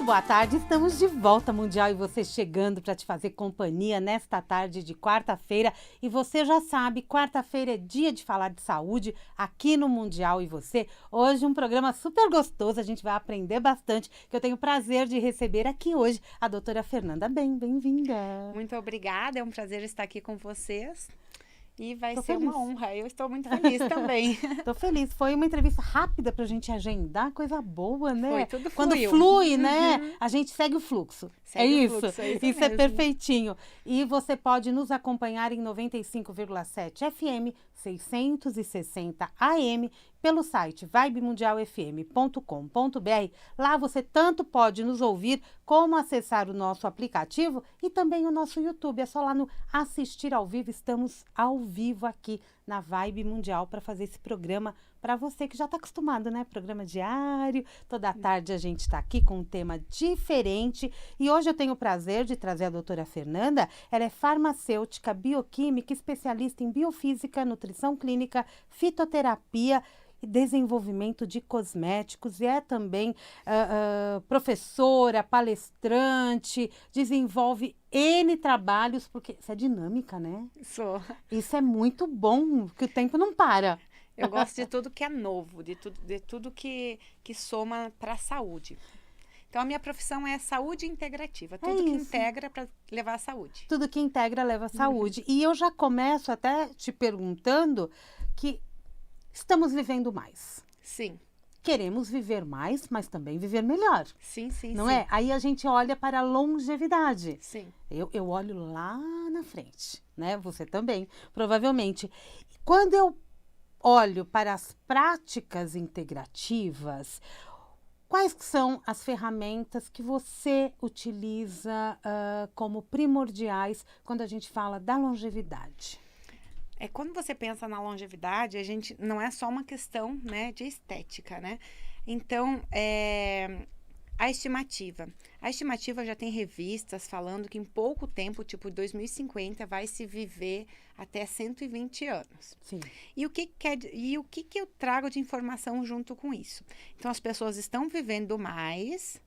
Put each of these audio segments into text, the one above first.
Muito boa tarde, estamos de volta, Mundial, e você chegando para te fazer companhia nesta tarde de quarta-feira. E você já sabe, quarta-feira é dia de falar de saúde aqui no Mundial e você. Hoje um programa super gostoso, a gente vai aprender bastante, que eu tenho o prazer de receber aqui hoje a doutora Fernanda Bem. Bem-vinda. Muito obrigada, é um prazer estar aqui com vocês. E vai Tô ser feliz. uma honra. Eu estou muito feliz também. Tô feliz. Foi uma entrevista rápida pra gente agendar, coisa boa, né? Foi, tudo Quando fluiu. flui, né? A gente segue o fluxo. Segue é o isso. fluxo, é isso Isso é mesmo. perfeitinho. E você pode nos acompanhar em 95,7 FM, 660 AM, pelo site vibemundialfm.com.br. Lá você tanto pode nos ouvir como acessar o nosso aplicativo e também o nosso YouTube. É só lá no Assistir ao Vivo. Estamos ao vivo aqui na Vibe Mundial para fazer esse programa para você que já está acostumado, né? Programa diário, toda tarde a gente está aqui com um tema diferente. E hoje eu tenho o prazer de trazer a doutora Fernanda. Ela é farmacêutica, bioquímica, especialista em biofísica, nutrição clínica, fitoterapia e desenvolvimento de cosméticos, e é também professora, palestrante, desenvolve N trabalhos, porque isso é dinâmica, né? Sou. Isso é muito bom, porque o tempo não para. Eu gosto de tudo que é novo, de tudo que soma para a saúde. Então, a minha profissão é saúde integrativa. Tudo que isso. integra para levar à saúde. Tudo que integra leva à saúde. E eu já começo até te perguntando que estamos vivendo mais. Sim. Queremos viver mais, mas também viver melhor. Sim, sim, Não sim. é? Aí a gente olha para a longevidade. Sim. Eu olho lá na frente, né? Você também, provavelmente. Quando eu olho para as práticas integrativas, quais são as ferramentas que você utiliza como primordiais quando a gente fala da longevidade? Quando você pensa na longevidade, a gente não é só uma questão, né, de estética, né? Então, a estimativa. A estimativa já tem revistas falando que em pouco tempo, tipo 2050, vai se viver até 120 anos. Sim. E o que eu trago de informação junto com isso? Então, as pessoas estão vivendo mais,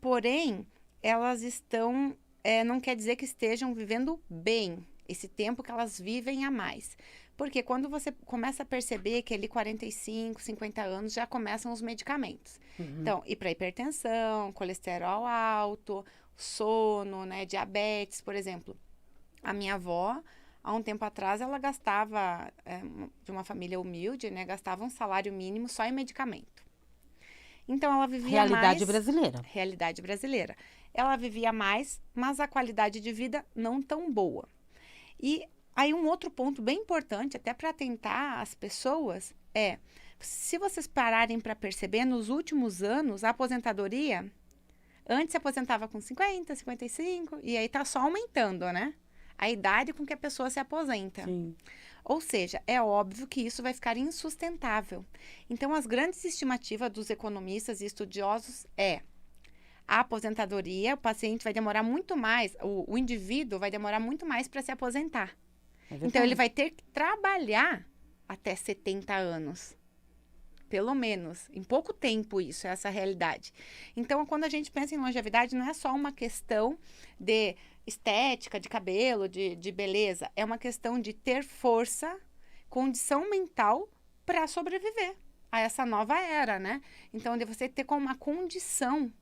porém, elas estão, não quer dizer que estejam vivendo bem esse tempo que elas vivem a mais. Porque quando você começa a perceber que ali 45, 50 anos já começam os medicamentos. Uhum. Então, e para hipertensão, colesterol alto, sono, né, diabetes, por exemplo. A minha avó, há um tempo atrás, ela gastava, de uma família humilde, né, gastava um salário mínimo só em medicamento. Então, ela vivia Realidade mais... brasileira. Realidade brasileira. Ela vivia mais, mas a qualidade de vida não tão boa. E aí um outro ponto bem importante, até para atentar as pessoas, se vocês pararem para perceber, nos últimos anos, a aposentadoria, antes se aposentava com 50, 55, e aí tá só aumentando, né? A idade com que a pessoa se aposenta. Sim. Ou seja, é óbvio que isso vai ficar insustentável. Então, as grandes estimativas dos economistas e estudiosos a aposentadoria, o paciente vai demorar muito mais, o indivíduo vai demorar muito mais para se aposentar. Então, ele vai ter que trabalhar até 70 anos. Pelo menos. Em pouco tempo isso, essa realidade. Então, quando a gente pensa em longevidade, não é só uma questão de estética, de cabelo, de beleza. É uma questão de ter força, condição mental para sobreviver a essa nova era, né? Então, de você ter como uma condição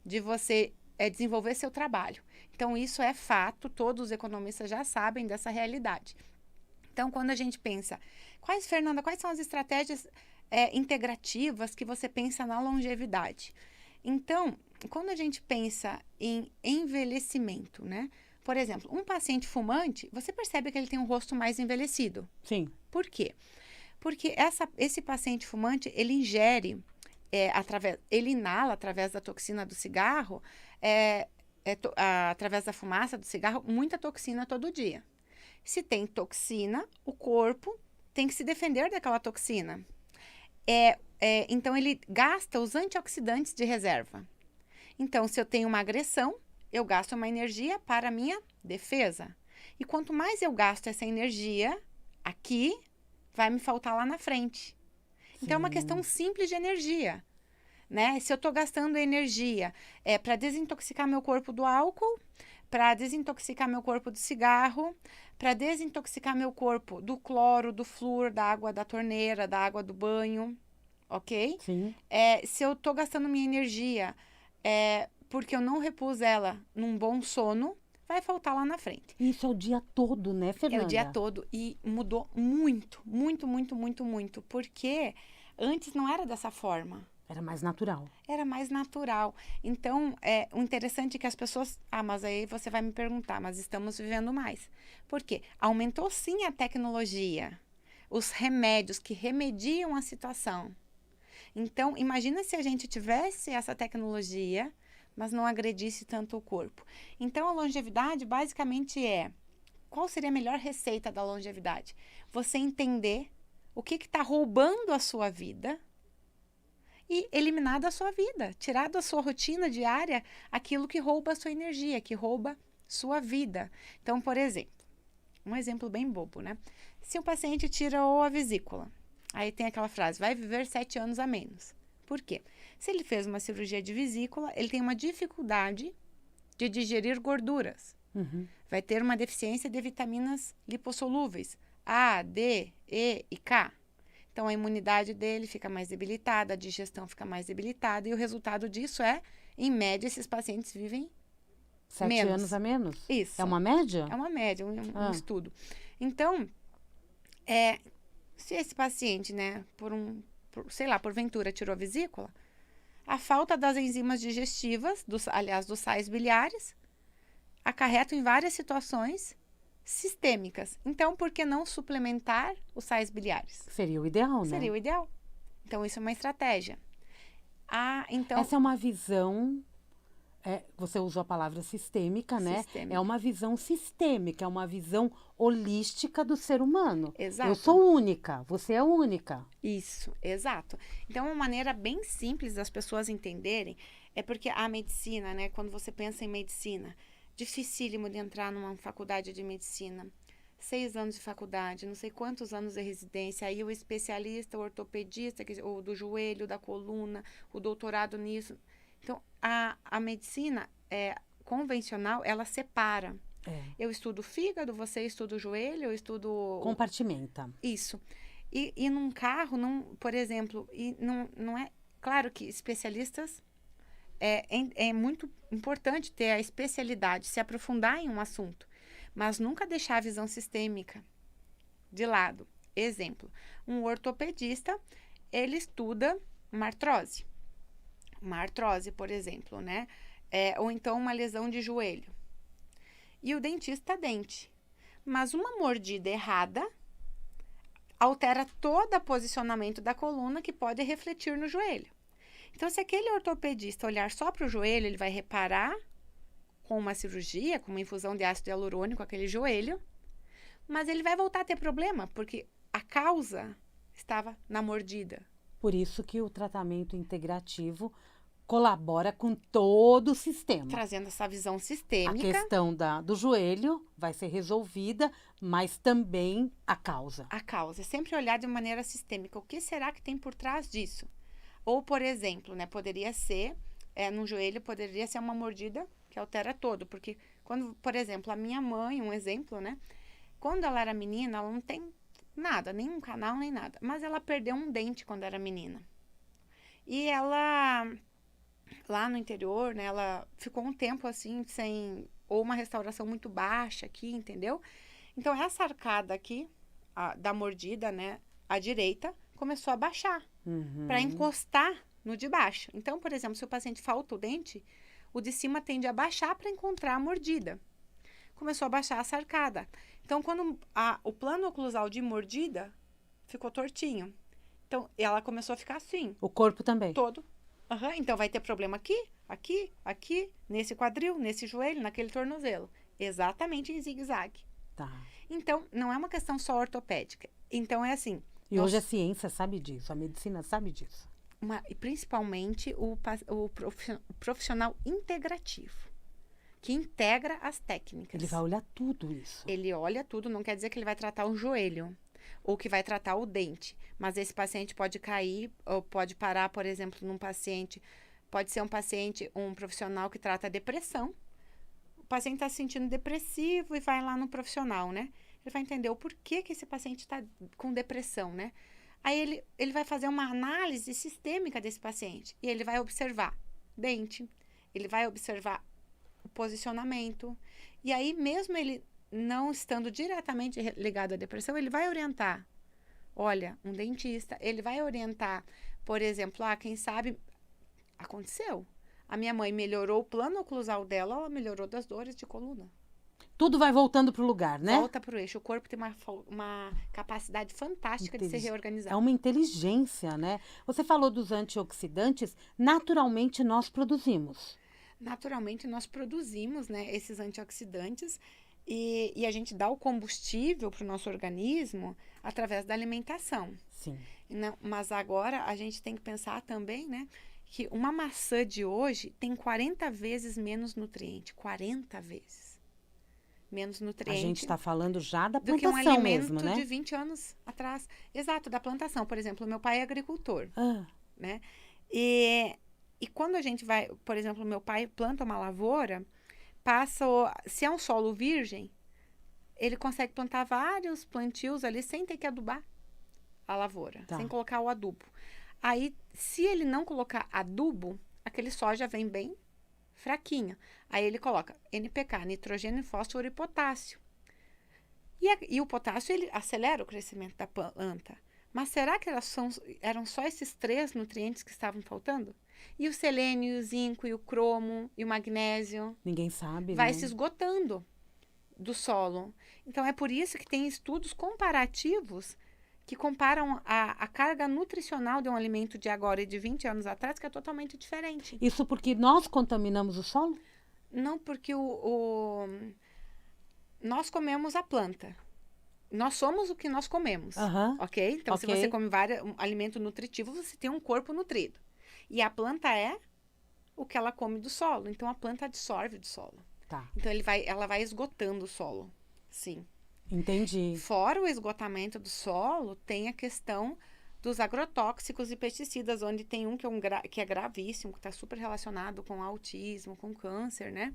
de você desenvolver seu trabalho. Então, isso é fato, todos os economistas já sabem dessa realidade. Então, quando a gente pensa, Fernanda, quais são as estratégias integrativas que você pensa na longevidade? Então, quando a gente pensa em envelhecimento, né? Por exemplo, um paciente fumante, você percebe que ele tem um rosto mais envelhecido. Sim. Por quê? Porque esse paciente fumante, ele ingere... ele inala através da toxina do cigarro, através da fumaça do cigarro, muita toxina todo dia. Se tem toxina, o corpo tem que se defender daquela toxina. Então, ele gasta os antioxidantes de reserva. Então, se eu tenho uma agressão, eu gasto uma energia para a minha defesa. E quanto mais eu gasto essa energia aqui, vai me faltar lá na frente. Então, é uma questão simples de energia. né? Se eu estou gastando energia para desintoxicar meu corpo do álcool, para desintoxicar meu corpo do cigarro, para desintoxicar meu corpo do cloro, do flúor, da água da torneira, da água do banho, ok? Sim. Se eu estou gastando minha energia porque eu não repus ela num bom sono, vai faltar lá na frente. Isso é o dia todo, né, Fernanda? É o dia todo. E mudou muito, muito, muito, muito, muito. Porque antes não era dessa forma. Era mais natural. Era mais natural. Então, o interessante é que as pessoas... Ah, mas aí você vai me perguntar, mas estamos vivendo mais. Por quê? Aumentou sim a tecnologia. Os remédios que remediam a situação. Então, imagina se a gente tivesse essa tecnologia, mas não agredisse tanto o corpo. Então, a longevidade basicamente qual seria a melhor receita da longevidade? Você entender o que está roubando a sua vida e eliminar da sua vida, tirar da sua rotina diária aquilo que rouba a sua energia, que rouba sua vida. Então, por exemplo, um exemplo bem bobo, né? Se o paciente tirou a vesícula, aí tem aquela frase, vai viver 7 anos a menos. Por quê? Se ele fez uma cirurgia de vesícula, ele tem uma dificuldade de digerir gorduras. Uhum. Vai ter uma deficiência de vitaminas lipossolúveis, A, D, E e K. Então, a imunidade dele fica mais debilitada, a digestão fica mais debilitada, e o resultado disso em média, esses pacientes vivem 7 anos a menos? Isso. É uma média? É uma média, um estudo. Então, se esse paciente, né, porventura tirou a vesícula, a falta das enzimas digestivas, dos sais biliares, acarreta em várias situações sistêmicas. Então, por que não suplementar os sais biliares? Seria o ideal, né? Seria o ideal. Então, isso é uma estratégia. Então... Essa é uma visão... você usou a palavra sistêmica, né? Sistêmica. É uma visão sistêmica, é uma visão holística do ser humano. Exato. Eu sou única, você é única. Isso, exato. Então, uma maneira bem simples das pessoas entenderem é porque a medicina, né? Quando você pensa em medicina, dificílimo de entrar numa faculdade de medicina. 6 anos de faculdade, não sei quantos anos de residência, aí o especialista, o ortopedista, o do joelho, da coluna, o doutorado nisso. Então, a medicina convencional, ela separa. Eu estudo o fígado, você estuda o joelho, eu estudo... Compartimenta. Isso. E num carro, por exemplo, não é... Claro que especialistas... É muito importante ter a especialidade, se aprofundar em um assunto, mas nunca deixar a visão sistêmica de lado. Exemplo, um ortopedista, ele estuda uma artrose. Uma artrose, por exemplo, né? Ou então uma lesão de joelho. E o dentista, dente. Mas uma mordida errada altera todo o posicionamento da coluna que pode refletir no joelho. Então, se aquele ortopedista olhar só para o joelho, ele vai reparar com uma cirurgia, com uma infusão de ácido hialurônico, aquele joelho, mas ele vai voltar a ter problema, porque a causa estava na mordida. Por isso que o tratamento integrativo colabora com todo o sistema. Trazendo essa visão sistêmica. A questão do joelho vai ser resolvida, mas também a causa. A causa. É sempre olhar de maneira sistêmica. O que será que tem por trás disso? Ou, por exemplo, né, poderia ser, no joelho, poderia ser uma mordida que altera todo. Porque, quando, por exemplo, a minha mãe, um exemplo, né? Quando ela era menina, ela não tem nada, nenhum canal, nem nada. Mas ela perdeu um dente quando era menina. E ela, lá no interior, né, ela ficou um tempo assim, ou uma restauração muito baixa aqui, entendeu? Então, essa arcada aqui, da mordida, né, à direita, começou a baixar. Para encostar no de baixo. Então, por exemplo, se o paciente falta o dente, o de cima tende a baixar para encontrar a mordida. Começou a baixar essa arcada. Então, quando o plano oclusal de mordida ficou tortinho. Então, ela começou a ficar assim. O corpo também? Todo. Então, vai ter problema aqui, aqui, aqui, nesse quadril, nesse joelho, naquele tornozelo. Exatamente em zigue-zague. Tá. Então, não é uma questão só ortopédica. Então, é assim... E hoje a ciência sabe disso, a medicina sabe disso. E principalmente o profissional integrativo, que integra as técnicas. Ele vai olhar tudo isso. Ele olha tudo, não quer dizer que ele vai tratar o joelho. ou que vai tratar o dente. Mas esse paciente pode cair ou pode parar, por exemplo, num paciente. Pode ser um paciente, um profissional que trata depressão. O paciente está se sentindo depressivo e vai lá no profissional, né? Ele vai entender o porquê que esse paciente está com depressão, né? Aí ele vai fazer uma análise sistêmica desse paciente. E ele vai observar dente, ele vai observar o posicionamento. E aí, mesmo ele não estando diretamente ligado à depressão, ele vai orientar. Olha, um dentista, ele vai orientar, por exemplo, quem sabe aconteceu. A minha mãe melhorou o plano oclusal dela, ela melhorou das dores de coluna. Tudo vai voltando para o lugar, né? Volta para o eixo. O corpo tem uma capacidade fantástica de se reorganizar. É uma inteligência, né? Você falou dos antioxidantes, naturalmente nós produzimos. Naturalmente nós produzimos, né, esses antioxidantes e a gente dá o combustível para o nosso organismo através da alimentação. Sim. Não, mas agora a gente tem que pensar também, né, que uma maçã de hoje tem 40 vezes menos nutriente. 40 vezes menos nutriente. A gente está falando já da do que um plantação alimento mesmo, né? de 20 anos atrás. Exato, da plantação. Por exemplo, meu pai é agricultor, né? E quando a gente vai, por exemplo, meu pai planta uma lavoura, se é um solo virgem, ele consegue plantar vários plantios ali sem ter que adubar a lavoura, sem colocar o adubo. Aí, se ele não colocar adubo, aquele soja vem bem fraquinho. Aí ele coloca NPK, nitrogênio, fósforo e potássio. E o potássio, ele acelera o crescimento da planta. Mas será que eram só esses 3 nutrientes que estavam faltando? E o selênio, o zinco, e o cromo, e o magnésio? Ninguém sabe, vai né? se esgotando do solo. Então, é por isso que tem estudos comparativos que comparam a carga nutricional de um alimento de agora e de 20 anos atrás, que é totalmente diferente. Isso porque nós contaminamos o solo? Não, porque nós comemos a planta. Nós somos o que nós comemos, ok? Então, se você come um alimento nutritivo, você tem um corpo nutrido. E a planta é o que ela come do solo. Então, a planta absorve do solo. Tá. Então, ela vai esgotando o solo, sim. Entendi. Fora o esgotamento do solo, tem a questão dos agrotóxicos e pesticidas, onde tem um que é gravíssimo, que está super relacionado com autismo, com câncer, né?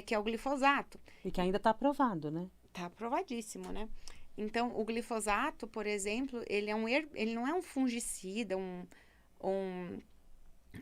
Que é o glifosato. E que ainda está aprovado, né? Está aprovadíssimo, né? Então, o glifosato, por exemplo, ele não é um fungicida,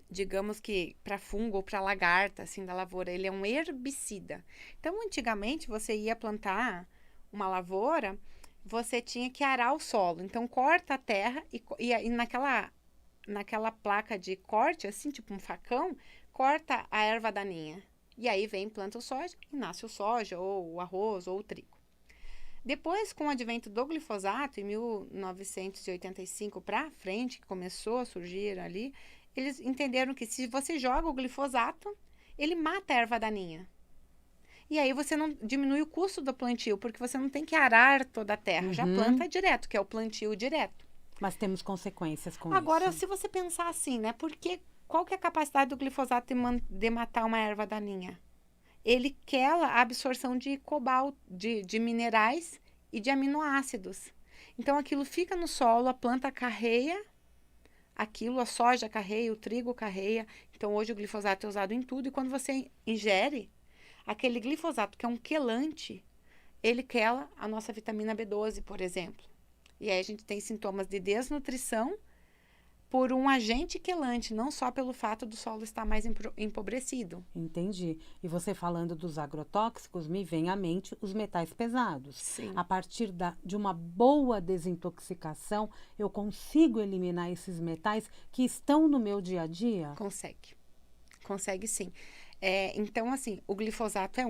digamos que para fungo ou para lagarta, assim, da lavoura, ele é um herbicida. Então, antigamente, você ia plantar uma lavoura, você tinha que arar o solo. Então, corta a terra e naquela placa de corte, assim, tipo um facão, corta a erva daninha. E aí planta o soja e nasce o soja, ou o arroz, ou o trigo. Depois, com o advento do glifosato, em 1985 para frente, que começou a surgir ali, eles entenderam que se você joga o glifosato, ele mata a erva daninha. E aí você não diminui o custo do plantio, porque você não tem que arar toda a terra, já planta direto, que é o plantio direto. Mas temos consequências com Agora, isso. se você pensar assim, né? Qual que é a capacidade do glifosato de matar uma erva daninha? Ele quela a absorção de cobalto, de minerais e de aminoácidos. Então, aquilo fica no solo, a planta carreia aquilo, a soja carreia, o trigo carreia. Então, hoje o glifosato é usado em tudo. E quando você ingere aquele glifosato, que é um quelante, ele quela a nossa vitamina B12, por exemplo. E aí a gente tem sintomas de desnutrição por um agente quelante, não só pelo fato do solo estar mais empobrecido. Entendi. E você falando dos agrotóxicos, me vem à mente os metais pesados. Sim. A partir de uma boa desintoxicação, eu consigo eliminar esses metais que estão no meu dia a dia? Consegue. Consegue sim. Então, assim, o glifosato é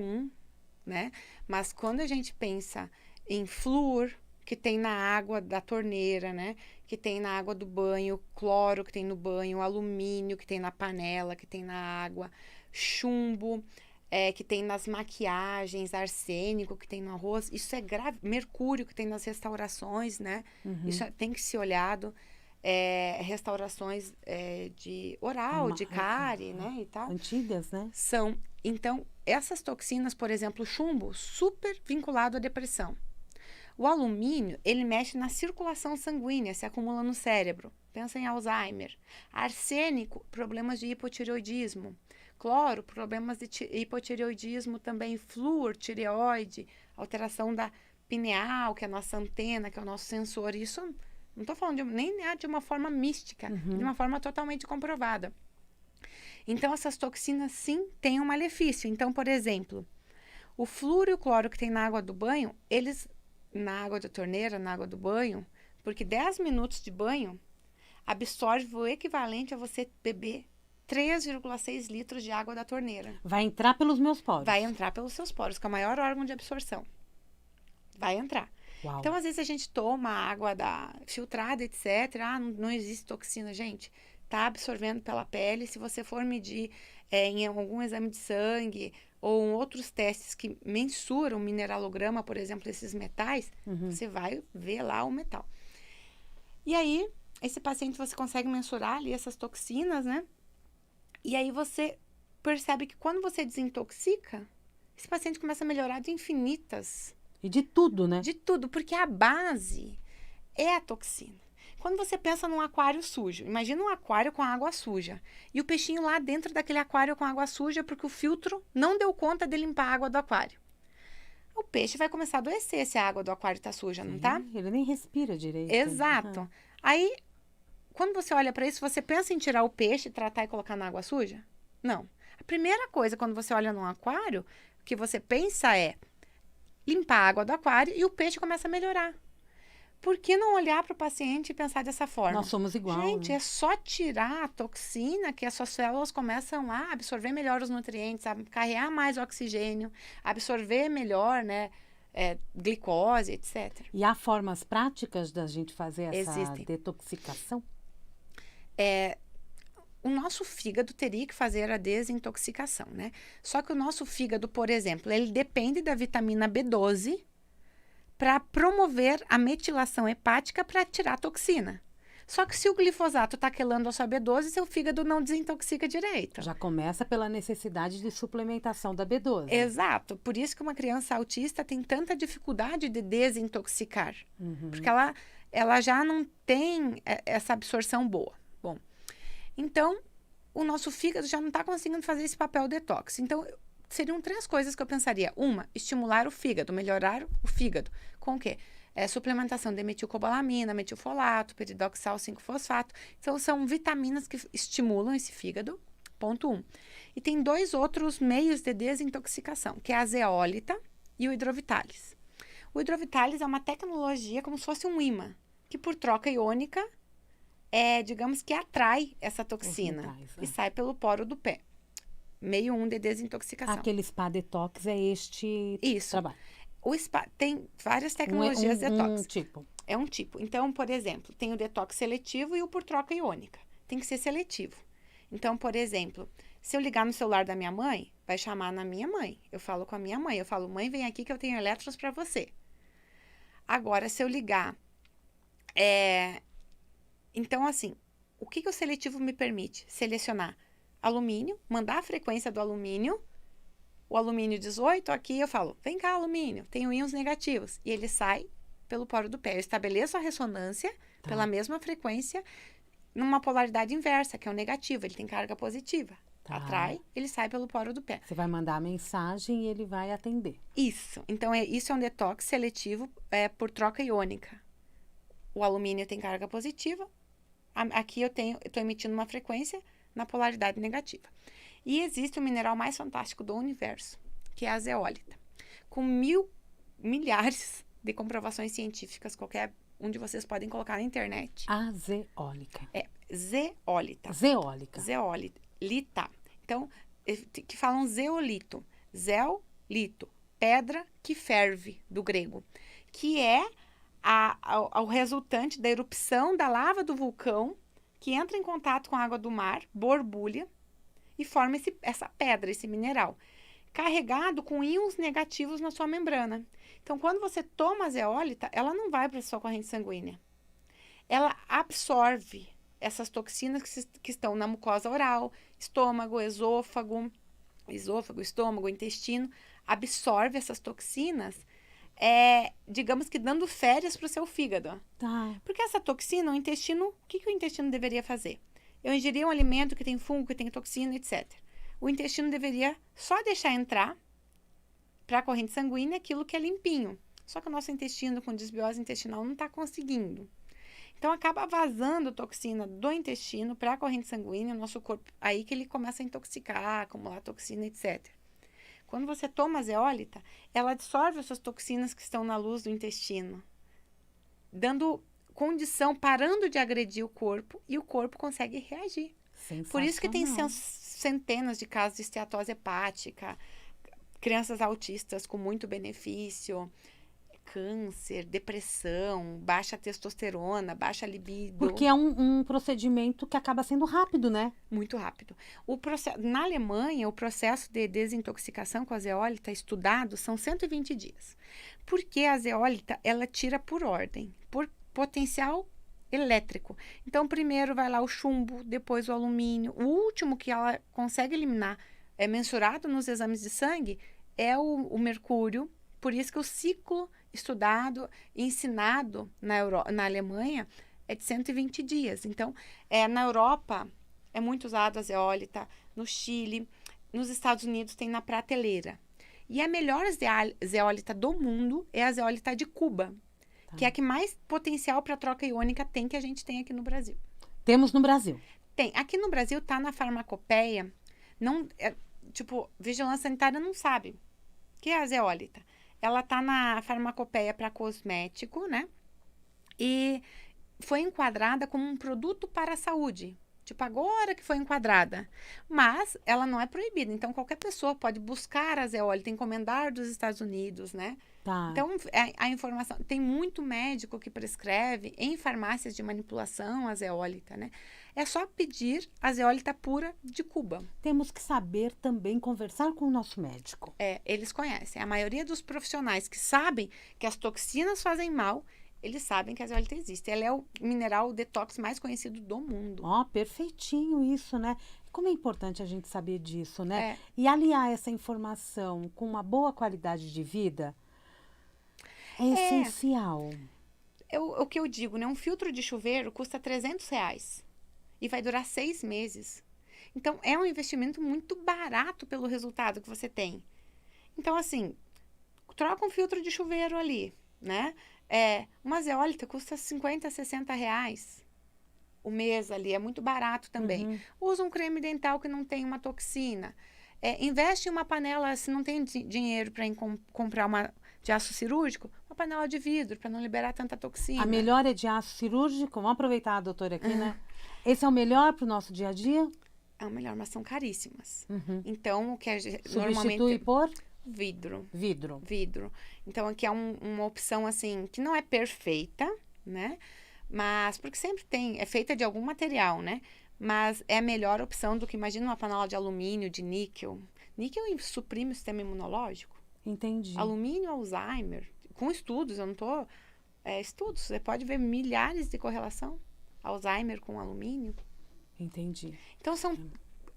né? Mas quando a gente pensa em flúor, que tem na água da torneira, né? Que tem na água do banho, cloro que tem no banho, alumínio que tem na panela, que tem na água, chumbo, que tem nas maquiagens, arsênico que tem no arroz. Isso é grave. Mercúrio que tem nas restaurações, né? Isso tem que ser olhado. Restaurações de oral, de cárie, né? E tal. Antigas, né? Então, essas toxinas, por exemplo, o chumbo, super vinculado à depressão. O alumínio, ele mexe na circulação sanguínea, se acumula no cérebro. Pensa em Alzheimer. Arsênico, problemas de hipotireoidismo. Cloro, problemas de hipotireoidismo também. Flúor, tireoide, alteração da pineal, que é a nossa antena, que é o nosso sensor. Isso não estou falando nem de uma forma mística, de uma forma totalmente comprovada. Então, essas toxinas, sim, têm um malefício. Então, por exemplo, o flúor e o cloro que tem na água do banho, eles, na água da torneira, na água do banho, porque 10 minutos de banho absorve o equivalente a você beber 3,6 litros de água da torneira. Vai entrar pelos meus poros. Vai entrar pelos seus poros, que é o maior órgão de absorção. Vai entrar. Uau. Então, às vezes, a gente toma água filtrada, etc. Não existe toxina, gente. Está absorvendo pela pele. Se você for medir em algum exame de sangue ou em outros testes que mensuram o mineralograma, por exemplo, esses metais, você vai ver lá o metal. E aí, esse paciente, você consegue mensurar ali essas toxinas, né? E aí você percebe que quando você desintoxica, esse paciente começa a melhorar de infinitas. E de tudo, né? De tudo, porque a base é a toxina. Quando você pensa num aquário sujo, imagina um aquário com água suja. E o peixinho lá dentro daquele aquário com água suja porque o filtro não deu conta de limpar a água do aquário. O peixe vai começar a adoecer se a água do aquário está suja, não tá? Ele nem respira direito. Exato. Aí, quando você olha para isso, você pensa em tirar o peixe, tratar e colocar na água suja? Não. A primeira coisa, quando você olha num aquário, que você pensa é limpar a água do aquário e o peixe começa a melhorar. Por que não olhar para o paciente e pensar dessa forma? Nós somos igual. Gente, né? é só tirar a toxina que as suas células começam a absorver melhor os nutrientes, a carregar mais oxigênio, absorver melhor, né, glicose, etc. E há formas práticas da gente fazer essa Existem. detoxicação? O nosso fígado teria que fazer a desintoxicação, né? Só que o nosso fígado, por exemplo, ele depende da vitamina B12 para promover a metilação hepática para tirar a toxina. Só que se o glifosato está quelando a sua B12, seu fígado não desintoxica direito. Já começa pela necessidade de suplementação da B12. Exato. Por isso que uma criança autista tem tanta dificuldade de desintoxicar. Porque ela já não tem essa absorção boa. Bom, então, o nosso fígado já não está conseguindo fazer esse papel detox. Então, seriam 3 coisas que eu pensaria. Uma, estimular o fígado, melhorar o fígado. Com o quê? Suplementação de metilcobalamina, metilfolato, peridoxal 5-fosfato. Então, são vitaminas que estimulam esse fígado, ponto 1. E tem 2 outros meios de desintoxicação, que é a zeólita e o hidrovitalis. O hidrovitalis é uma tecnologia como se fosse um ímã, que por troca iônica, digamos que atrai essa toxina metais, e sai pelo poro do pé. Meio 1 de desintoxicação. Aquele spa detox é este Isso. trabalho. O spa tem várias tecnologias detox. Um tipo. É um tipo. Então, por exemplo, tem o detox seletivo e o por troca iônica. Tem que ser seletivo. Então, por exemplo, se eu ligar no celular da minha mãe, vai chamar na minha mãe. Eu falo com a minha mãe. Eu falo, mãe, vem aqui que eu tenho elétrons para você. Agora, se eu ligar... Então, assim, o que o seletivo me permite? Selecionar alumínio, mandar a frequência do alumínio, o alumínio 18, aqui eu falo, vem cá, alumínio, tenho íons negativos. E ele sai pelo poro do pé. Eu estabeleço a ressonância pela mesma frequência, numa polaridade inversa, que é o negativo, ele tem carga positiva. Atrai, ele sai pelo poro do pé. Você vai mandar a mensagem e ele vai atender. Isso. Então, isso é um detox seletivo por troca iônica. O alumínio tem carga positiva, aqui eu estou emitindo uma frequência na polaridade negativa. E existe o mineral mais fantástico do universo, que é a zeólita. Com milhares de comprovações científicas, qualquer um de vocês podem colocar na internet. A zeólica. Zeólita. Zeólica. Zeólita. Então, que falam zeolito. Zeolito. Pedra que ferve, do grego. Que é o resultante da erupção da lava do vulcão, que entra em contato com a água do mar, borbulha, e forma essa pedra, esse mineral, carregado com íons negativos na sua membrana. Então, quando você toma a zeólita, ela não vai para a sua corrente sanguínea. Ela absorve essas toxinas que estão na mucosa oral, estômago, estômago, intestino, absorve essas toxinas digamos que dando férias para o seu fígado. Tá. Porque essa toxina, o intestino, o que o intestino deveria fazer? Eu ingeri um alimento que tem fungo, que tem toxina, etc. O intestino deveria só deixar entrar para a corrente sanguínea aquilo que é limpinho. Só que o nosso intestino, com desbiose intestinal, não está conseguindo. Então, acaba vazando toxina do intestino para a corrente sanguínea, o nosso corpo, aí que ele começa a intoxicar, acumular toxina, etc. Quando você toma a zeólita, ela absorve essas toxinas que estão na luz do intestino, dando condição, parando de agredir o corpo, e o corpo consegue reagir. Por isso que tem centenas de casos de esteatose hepática, crianças autistas com muito benefício, câncer, depressão, baixa testosterona, baixa libido. Porque é um procedimento que acaba sendo rápido, né? Muito rápido. Na Alemanha, o processo de desintoxicação com a zeólita estudado são 120 dias. Porque a zeólita, ela tira por ordem, por potencial elétrico. Então, primeiro vai lá o chumbo, depois o alumínio. O último que ela consegue eliminar, é mensurado nos exames de sangue, é o mercúrio. Por isso que o ciclo estudado e ensinado na Alemanha é de 120 dias. Então, na Europa é muito usado a zeólita, no Chile, nos Estados Unidos tem na prateleira. E a melhor zeólita do mundo é a zeólita de Cuba, que é a que mais potencial para troca iônica tem, que a gente tem aqui no Brasil. Temos no Brasil. Tem. Aqui no Brasil tá na farmacopeia, vigilância sanitária não sabe o que é a zeólita. Ela tá na farmacopeia para cosmético, né? E foi enquadrada como um produto para a saúde. Agora que foi enquadrada. Mas ela não é proibida. Então, qualquer pessoa pode buscar a zeólita, encomendar dos Estados Unidos, né? Tá. Então, a informação... Tem muito médico que prescreve em farmácias de manipulação a zeólita, né? É só pedir a zeólita pura de Cuba. Temos que saber também conversar com o nosso médico. Eles conhecem. A maioria dos profissionais que sabem que as toxinas fazem mal, eles sabem que a zeólita existe. Ela é o mineral detox mais conhecido do mundo. Perfeitinho isso, né? Como é importante a gente saber disso, né? E aliar essa informação com uma boa qualidade de vida é essencial. O que eu digo, né? Um filtro de chuveiro custa R$300 e vai durar 6 meses. Então, é um investimento muito barato pelo resultado que você tem. Então, assim, troca um filtro de chuveiro ali, né? Uma zeólita custa R$50, R$60 o mês ali, é muito barato também. Usa um creme dental que não tem uma toxina. Investe em uma panela, se não tem dinheiro para comprar uma de aço cirúrgico, uma panela de vidro, para não liberar tanta toxina. A melhor é de aço cirúrgico? Vamos aproveitar a doutora aqui, né? Esse é o melhor para o nosso dia a dia? É o melhor, mas são caríssimas. Então, o que substitui por? Vidro. Então, aqui é uma opção, assim, que não é perfeita, né? Mas, porque sempre é feita de algum material, né? Mas é a melhor opção do que, imagina, uma panela de alumínio, de níquel. Níquel suprime o sistema imunológico. Entendi. Alumínio, Alzheimer. Com estudos, eu não tô... estudos, você pode ver milhares de correlação. Alzheimer com alumínio. Entendi. Então, são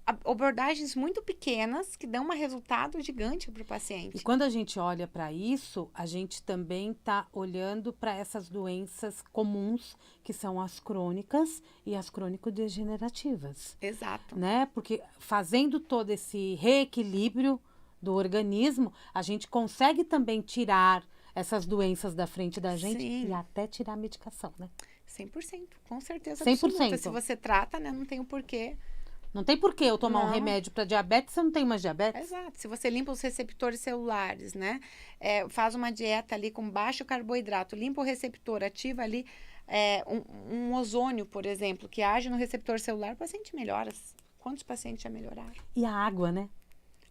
abordagens muito pequenas que dão um resultado gigante para o paciente. E quando a gente olha para isso, a gente também está olhando para essas doenças comuns, que são as crônicas e as crônico-degenerativas. Exato. Né? Porque fazendo todo esse reequilíbrio do organismo, a gente consegue também tirar essas doenças da frente da gente. Sim. E até tirar a medicação, né? 100%, com certeza 100%. absoluta. Se você trata, né, não tem o porquê. Não tem porquê eu tomar um remédio para diabetes se eu não tenho mais diabetes. Exato. Se você limpa os receptores celulares, né? Faz uma dieta ali com baixo carboidrato, limpa o receptor, ativa ali um ozônio, por exemplo, que age no receptor celular, o paciente melhora. Quantos pacientes já melhoraram? E a água, né?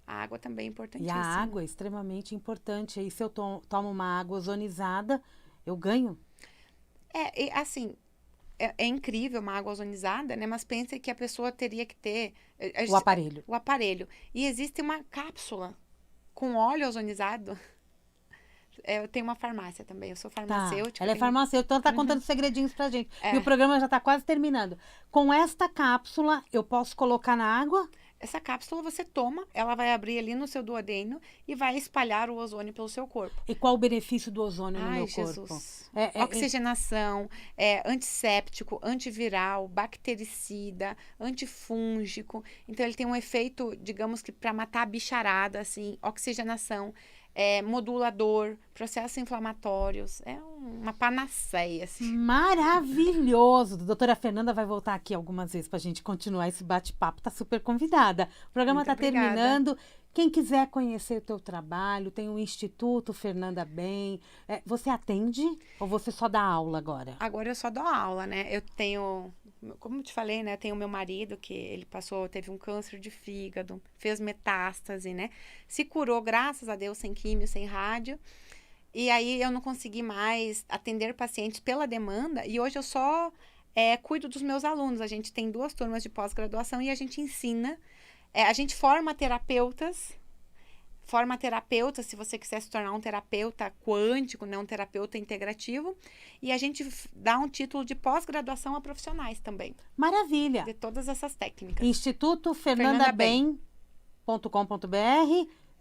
A água também é importantíssima. E a água é extremamente importante. Aí, se eu tomo uma água ozonizada, eu ganho. Assim... É incrível uma água ozonizada, né? Mas pensa que a pessoa teria que ter... O aparelho. O aparelho. E existe uma cápsula com óleo ozonizado. Eu tenho uma farmácia também, eu sou farmacêutica. Ela é farmacêutica, então ela está contando segredinhos pra gente. E o programa já está quase terminando. Com esta cápsula, eu posso colocar na água? Essa cápsula você toma, ela vai abrir ali no seu duodeno e vai espalhar o ozônio pelo seu corpo. E qual o benefício do ozônio no Ai, meu Jesus. corpo? Oxigenação, antisséptico, antiviral, bactericida, antifúngico. Então, ele tem um efeito, digamos que para matar a bicharada, assim, oxigenação, modulador, processos inflamatórios. É uma panaceia, assim. Maravilhoso! A doutora Fernanda vai voltar aqui algumas vezes para a gente continuar esse bate-papo. Tá super convidada. O programa Muito está obrigada. terminando. Quem quiser conhecer o teu trabalho, tem o Instituto Fernanda Bem. Você atende ou você só dá aula agora? Agora eu só dou aula, né? Eu tenho, como eu te falei, né? Eu tenho meu marido que ele teve um câncer de fígado, fez metástase, né? Se curou, graças a Deus, sem químio, sem rádio. E aí eu não consegui mais atender pacientes pela demanda e hoje eu só cuido dos meus alunos. A gente tem 2 turmas de pós-graduação e a gente ensina, a gente forma terapeutas, se você quiser se tornar um terapeuta quântico, né, um terapeuta integrativo, e a gente dá um título de pós-graduação a profissionais também, Maravilha! de todas essas técnicas. Instituto fernandabem.com.br.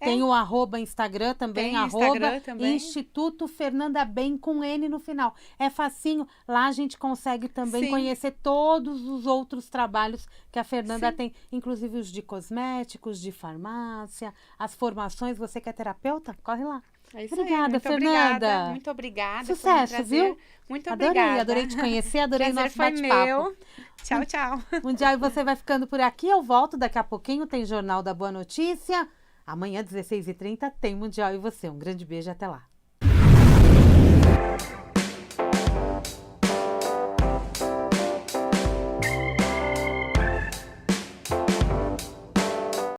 Tem o @Instagram também, Tem Instagram também. Instituto Fernanda Bem com N no final. É facinho, lá a gente consegue também Sim. conhecer todos os outros trabalhos que a Fernanda Sim. tem, inclusive os de cosméticos, de farmácia, as formações. Você que é terapeuta, corre lá. É isso Obrigada, aí. Muito Fernanda. obrigada. Muito obrigada. Foi um Sucesso, prazer. viu? Muito Adorei, obrigada. adorei te conhecer, adorei o Prazer nosso foi bate-papo. meu. Tchau, tchau. Mundial, e você vai ficando por aqui. Eu volto daqui a pouquinho, tem Jornal da Boa Notícia. Amanhã, 16h30, tem Mundial e você. Um grande beijo, até lá.